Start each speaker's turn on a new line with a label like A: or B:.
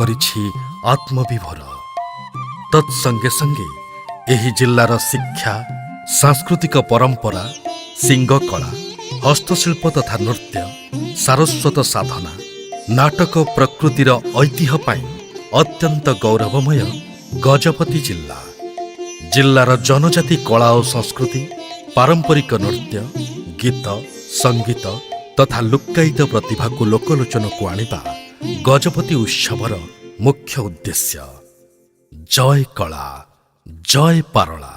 A: କରିଛି ଆତ୍ମବିଭୋର। ତତ୍ସଙ୍ଗେ ସଙ୍ଗେ ଏହି ଜିଲ୍ଲାର ଶିକ୍ଷା, ସାଂସ୍କୃତିକ ପରମ୍ପରା, ଶିଙ୍ଗକଳା, ହସ୍ତଶିଳ୍ପ ତଥା ନୃତ୍ୟ, ସାରସ୍ୱତ ସାଧନା, ନାଟକ ପ୍ରକୃତିର ଐତିହ୍ୟ ପାଇଁ ଅତ୍ୟନ୍ତ ଗୌରବମୟ ଗଜପତି ଜିଲ୍ଲା। ଜିଲ୍ଲାର ଜନଜାତି କଳା ଓ ସଂସ୍କୃତି, ପାରମ୍ପରିକ ନୃତ୍ୟ, ଗୀତ, ସଙ୍ଗୀତ ତଥା ଲୁକ୍କାୟିତ ପ୍ରତିଭାକୁ ଲୋକଲୋଚନକୁ ଆଣିବା ଗଜପତି ଉତ୍ସବର ମୁଖ୍ୟ ଉଦ୍ଦେଶ୍ୟ। ଜୟ କଳା, ଜୟ ପାରଳା।